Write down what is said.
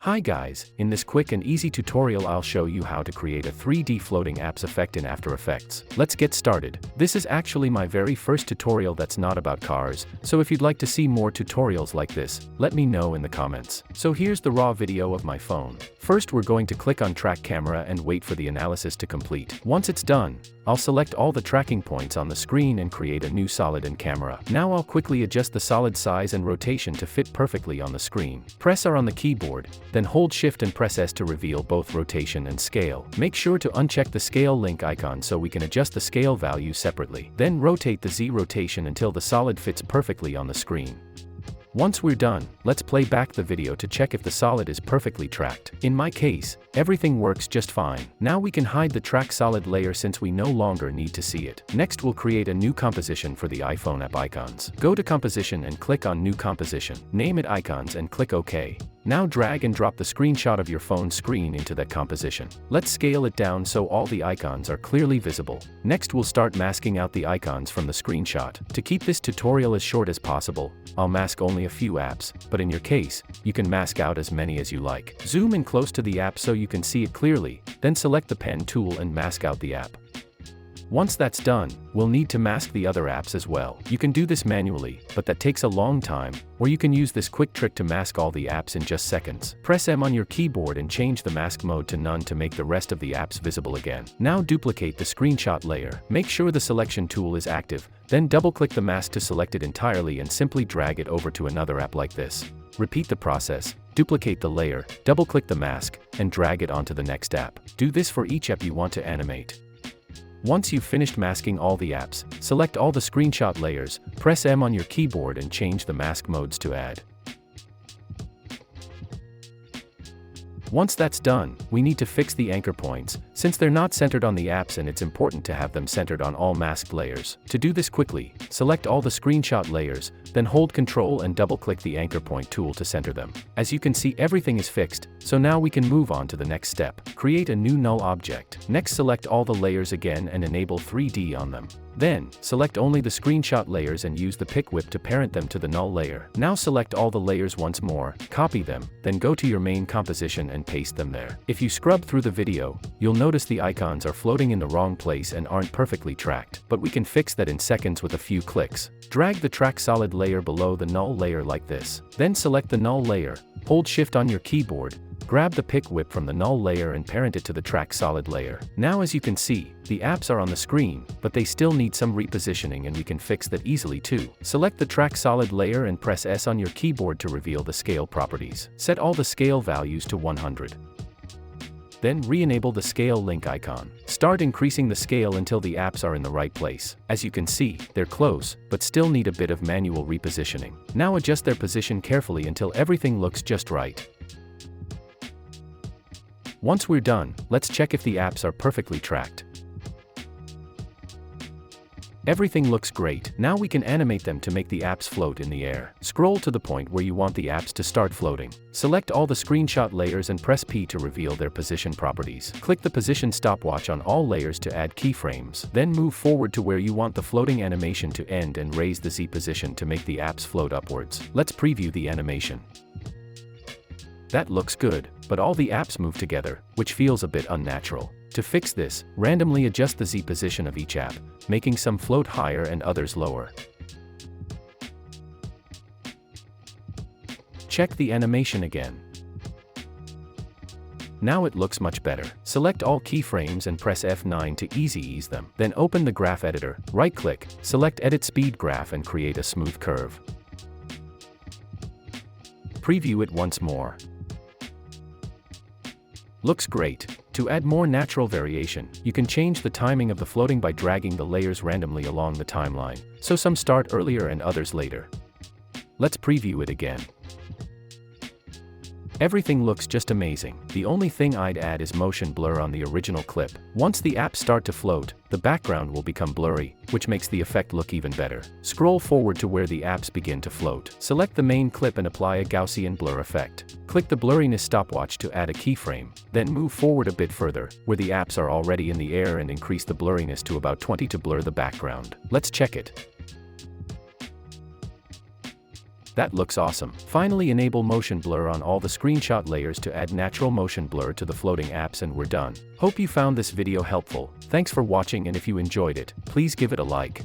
Hi guys, in this quick and easy tutorial I'll show you how to create a 3D floating apps effect in After Effects. Let's get started. This is actually my very first tutorial that's not about cars, so if you'd like to see more tutorials like this, let me know in the comments. So here's the raw video of my phone. First we're going to click on Track Camera and wait for the analysis to complete. Once it's done, I'll select all the tracking points on the screen and create a new solid in camera. Now I'll quickly adjust the solid size and rotation to fit perfectly on the screen. Press R on the keyboard, then hold Shift and press S to reveal both rotation and scale. Make sure to uncheck the scale link icon so we can adjust the scale value separately. Then rotate the Z rotation until the solid fits perfectly on the screen. Once we're done, let's play back the video to check if the solid is perfectly tracked. In my case, everything works just fine. Now we can hide the track solid layer since we no longer need to see it. Next we'll create a new composition for the iPhone app icons. Go to Composition and click on New Composition. Name it Icons and click OK. Now drag and drop the screenshot of your phone screen into that composition. Let's scale it down so all the icons are clearly visible. Next we'll start masking out the icons from the screenshot. To keep this tutorial as short as possible, I'll mask only a few apps, but in your case, you can mask out as many as you like. Zoom in close to the app so you can see it clearly, then select the pen tool and mask out the app. Once that's done, we'll need to mask the other apps as well. You can do this manually, but that takes a long time, or you can use this quick trick to mask all the apps in just seconds. Press M on your keyboard and change the mask mode to none to make the rest of the apps visible again. Now duplicate the screenshot layer. Make sure the selection tool is active, then double-click the mask to select it entirely and simply drag it over to another app like this. Repeat the process. Duplicate the layer, double-click the mask, and drag it onto the next app. Do this for each app you want to animate. Once you've finished masking all the apps, select all the screenshot layers, press M on your keyboard and change the mask modes to add. Once that's done, we need to fix the anchor points, since they're not centered on the apps and it's important to have them centered on all masked layers. To do this quickly, select all the screenshot layers, then hold Ctrl and double-click the anchor point tool to center them. As you can see, everything is fixed, so now we can move on to the next step. Create a new null object. Next select all the layers again and enable 3D on them. Then, select only the screenshot layers and use the pick whip to parent them to the null layer. Now select all the layers once more, copy them, then go to your main composition and paste them there. If you scrub through the video, you'll notice the icons are floating in the wrong place and aren't perfectly tracked. But we can fix that in seconds with a few clicks. Drag the track solid layer below the null layer like this. Then select the null layer, hold Shift on your keyboard, grab the pick whip from the null layer and parent it to the track solid layer. Now as you can see, the apps are on the screen, but they still need some repositioning and we can fix that easily too. Select the track solid layer and press S on your keyboard to reveal the scale properties. Set all the scale values to 100. Then re-enable the scale link icon. Start increasing the scale until the apps are in the right place. As you can see, they're close, but still need a bit of manual repositioning. Now adjust their position carefully until everything looks just right. Once we're done, let's check if the apps are perfectly tracked. Everything looks great. Now we can animate them to make the apps float in the air. Scroll to the point where you want the apps to start floating. Select all the screenshot layers and press P to reveal their position properties. Click the position stopwatch on all layers to add keyframes. Then move forward to where you want the floating animation to end and raise the Z position to make the apps float upwards. Let's preview the animation. That looks good, but all the apps move together, which feels a bit unnatural. To fix this, randomly adjust the Z position of each app, making some float higher and others lower. Check the animation again. Now it looks much better. Select all keyframes and press F9 to ease them. Then open the graph editor, right-click, select Edit Speed Graph and create a smooth curve. Preview it once more. Looks great. To add more natural variation, you can change the timing of the floating by dragging the layers randomly along the timeline, so some start earlier and others later. Let's preview it again. Everything looks just amazing. The only thing I'd add is motion blur on the original clip. Once the apps start to float, the background will become blurry, which makes the effect look even better. Scroll forward to where the apps begin to float. Select the main clip and apply a Gaussian blur effect. Click the blurriness stopwatch to add a keyframe, then move forward a bit further, where the apps are already in the air and increase the blurriness to about 20 to blur the background. Let's check it. That looks awesome. Finally, enable motion blur on all the screenshot layers to add natural motion blur to the floating apps, and we're done. Hope you found this video helpful. Thanks for watching, and if you enjoyed it, please give it a like.